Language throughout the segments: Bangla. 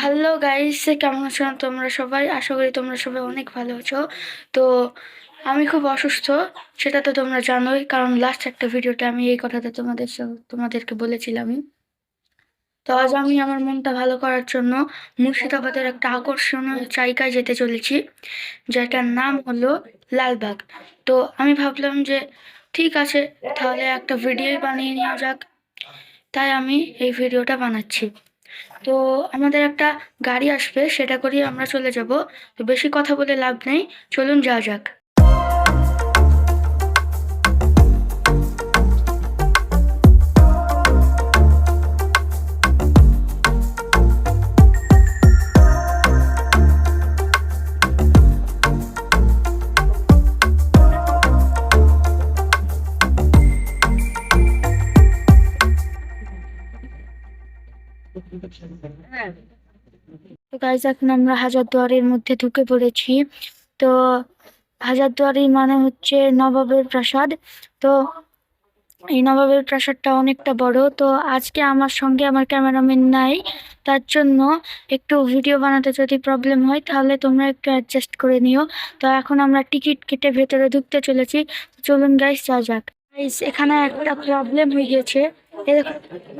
হ্যালো গাইস, কেমন আছো তোমরা সবাই? আশা করি তোমরা সবাই অনেক ভালো আছো। তো আমি খুব অসুস্থ, সেটা তো তোমরা জানোই, কারণ লাস্ট একটা ভিডিওতে আমি এই কথাটা তোমাদেরকে বলেছিলামই। তো আজ আমি আমার মনটা ভালো করার জন্য মুর্শিদাবাদের একটা আকর্ষণীয় জায়গায় যেতে চলেছি, যেটার নাম হলো লালবাগ। তো আমি ভাবলাম যে ঠিক আছে, তাহলে একটা ভিডিওই বানিয়ে নেওয়া যাক। তাই আমি এই ভিডিওটা বানাচ্ছি। তো আমাদের একটা গাড়ি আসবে, সেটা করেই আমরা চলে যাব। তো বেশি কথা বলে লাভ নেই, চলুন যাওয়া যাক। তো গাইজ, এখন আমরা হাজারদুয়ারির মধ্যে ঢুকে পড়েছি। তো হাজারদুয়ারি মানে হচ্ছে নবাবের প্রাসাদ। তো এই নবাবের প্রাসাদটা অনেকটা বড়। তো আজকে আমার সঙ্গে আমার ক্যামেরাম্যান নাই, তার জন্য একটু ভিডিও বানাতে যদি প্রবলেম হয় তাহলে তোমরা একটু অ্যাডজাস্ট করে নিও। তো এখন আমরা টিকিট কেটে ভেতরে ঢুকতে চলেছি। চলুন গাইস, যাওয়া যাক। গাইস, এখানে একটা প্রবলেম হয়ে গেছে।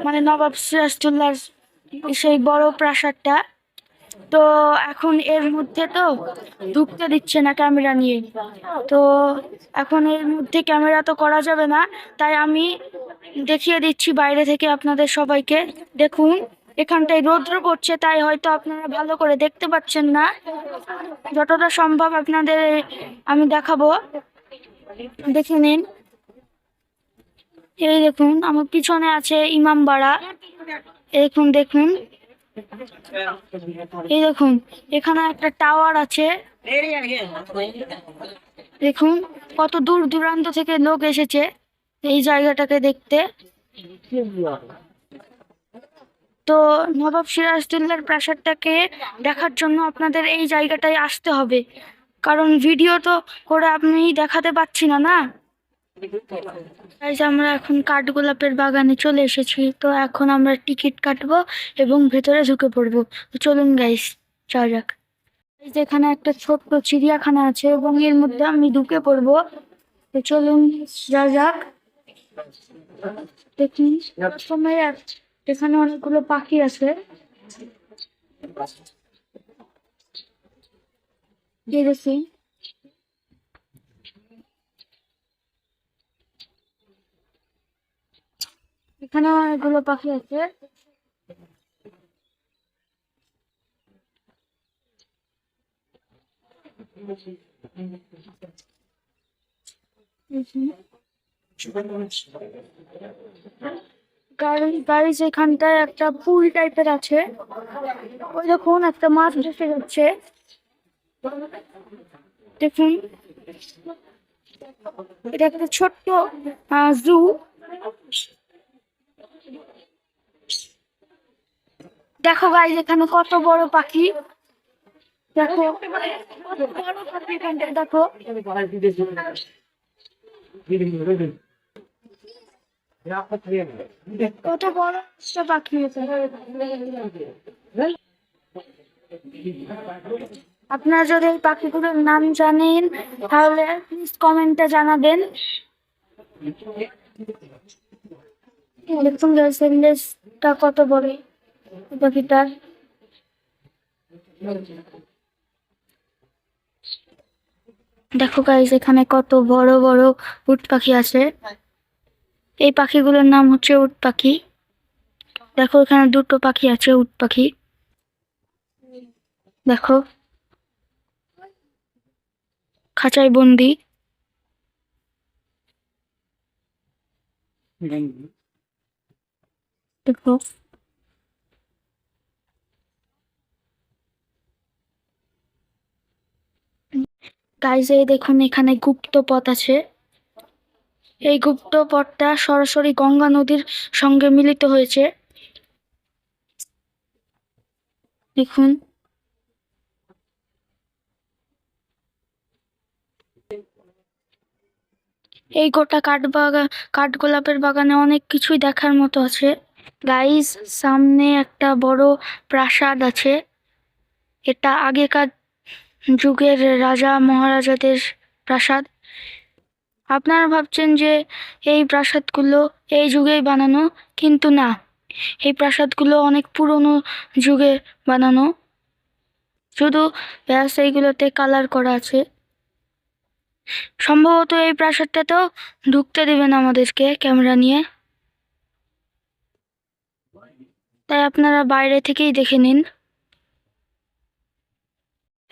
মানে নবাব সিরাজদৌল্লার সেই বড় প্রাসাদটা, তো এখন এর মধ্যে তো ঢুকতে দিচ্ছে না ক্যামেরা নিয়ে। তো এখন এর মধ্যে ক্যামেরা তো করা যাবে না, তাই আমি দেখিয়ে দিচ্ছি বাইরে থেকে আপনাদের সবাইকে। দেখুন, এখানটায় রৌদ্র পড়ছে, তাই হয়তো আপনারা ভালো করে দেখতে পাচ্ছেন না। যতটা সম্ভব আপনাদের আমি দেখাবো, দেখে নিন। এই দেখুন, আমার পিছনে আছে ইমামবাড়া। দেখুন দেখুন, এই দেখুন, এখানে একটা টাওয়ার আছে। দেখুন, কত দূর দূরান্ত থেকে লোক এসেছে এই জায়গাটাকে দেখতে। তো নবাব সিরাজদৌল্লার প্রাসাদটাকে দেখার জন্য আপনাদের এই জায়গাটায় আসতে হবে, কারণ ভিডিও তো করে আপনি দেখাতে পাচ্ছি না না। তাই আমরা এখন কাঠগোলাপের বাগানে চলে এসেছি। তো এখন আমরা টিকিট কাটবো এবং ভেতরে ঢুকে পড়বো। তো চলুন গাইস, যাওয়া যাক। এই যে এখানে একটা ছোট্ট চিড়িয়াখানা আছে এবং এর মধ্যে আমি ঢুকে পড়বো। তো চলুন যাওয়া যাক। দেখুন, সময় এখানে অনেকগুলো পাখি আছে। এই দেখুন, এখানে অনেকগুলো পাখি আছে। গাড়ি যেখানটায় একটা পুল টাইপের আছে, ওই দেখুন একটা মাছ ভেসে যাচ্ছে। দেখুন, এটা একটা ছোট্ট জু। দেখো গাইস, এখানে কত বড় পাখি। দেখো কত বড় পাখি এখানটায়, দেখো কত বড় একটা পাখি আছে। আপনারা যদি এই পাখিগুলোর নাম জানেন তাহলে প্লিজ কমেন্টে জানাবেন। দেখুন গাইসের লেজটা কত বড় পাখিটার। দেখো গাইস, এখানে কত বড় বড় উট পাখি আছে। এই পাখিগুলোর নাম হচ্ছে উট পাখি। দেখো, এখানে দুটো পাখি আছে, উট পাখি। দেখো, খাঁচায় বন্দি। দেখো, গাইস এই দেখুন, এখানে গুপ্ত পথ আছে। এই গুপ্ত পথটা সরাসরি গঙ্গা নদীর সঙ্গে মিলিত হয়েছে। দেখুন, এই গোটা কাঠগোলাপের বাগানে অনেক কিছুই দেখার মতো আছে। গাইস, সামনে একটা বড় প্রাসাদ আছে। এটা আগেকার যুগের রাজা মহারাজাদের প্রাসাদ। আপনারা ভাবছেন যে এই প্রাসাদগুলো এই যুগেই বানানো, কিন্তু না, এই প্রাসাদগুলো অনেক পুরনো যুগে বানানো। শুধু ব্যাস এইগুলোতে কালার করা আছে। সম্ভবত এই প্রাসাদটাতেও ঢুকতে দেবেন আমাদেরকে ক্যামেরা নিয়ে, তাই আপনারা বাইরে থেকেই দেখে নিন।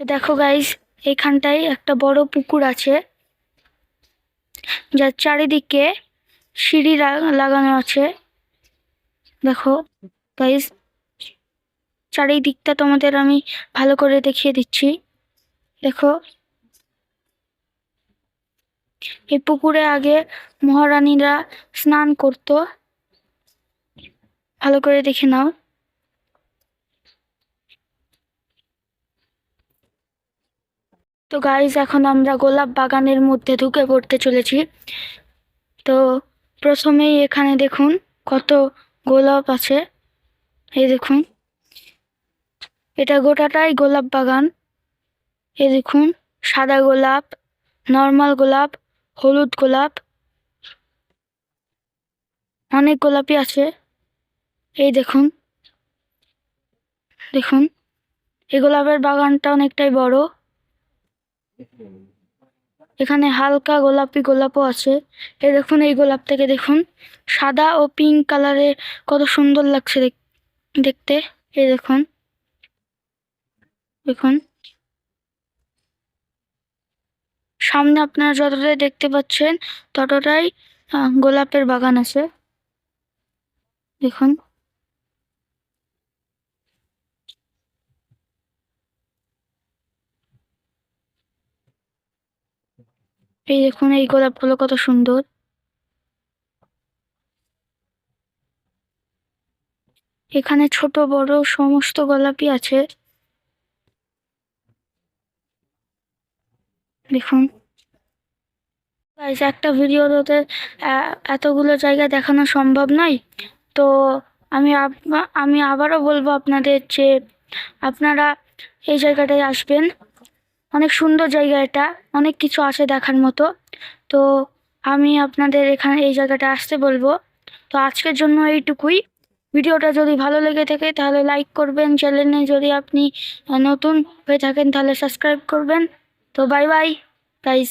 দেখো গাইস, এইখানটায় একটা বড় পুকুর আছে, যার চারিদিকে সিঁড়ি লাগানো আছে। দেখো গাইস, চারিদিকটা তোমাদের আমি ভালো করে দেখিয়ে দিচ্ছি। দেখো, এই পুকুরে আগে মহারানীরা স্নান করত, ভালো করে দেখে নাও। তো গাইস, এখন আমরা গোলাপ বাগানের মধ্যে ঢুকে পড়তে চলেছি। তো প্রথমেই এখানে দেখুন কত গোলাপ আছে। এই দেখুন, এটা গোটাটাই গোলাপ বাগান। এই দেখুন, সাদা গোলাপ, নর্মাল গোলাপ, হলুদ গোলাপ, অনেক গোলাপই আছে। এই দেখুন, দেখুন এই গোলাপের বাগানটা অনেকটাই বড়। এখানে হালকা গোলাপি গোলাপও আছে। এই দেখুন, এই গোলাপ থেকে দেখুন সাদা ও পিঙ্ক কালারের কত সুন্দর লাগছে দেখতে। এই দেখুন, দেখুন সামনে আপনারা যতটাই দেখতে পাচ্ছেন ততটাই গোলাপের বাগান আছে। দেখুন, এই দেখুন এই গোলাপগুলো কত সুন্দর। এখানে ছোট বড় সমস্ত গোলাপই আছে। দেখুন গাইস, একটা ভিডিওতে এতগুলো জায়গা দেখানো সম্ভব নয়। তো আমি আবারও বলবো আপনাদের যে আপনারা এই জায়গাটায় আসবেন। অনেক সুন্দর জায়গা, এটা অনেক কিছু আছে দেখার মতো। তো আমি আপনাদের এখানে এই জায়গাটা আসতে বলবো। তো আজকের জন্য এইটুকুই। ভিডিওটা যদি ভালো লেগে থাকে তাহলে লাইক করবেন, চ্যানেলে যদি আপনি নতুন হয়ে থাকেন তাহলে সাবস্ক্রাইব করবেন। তো বাই বাই গাইস।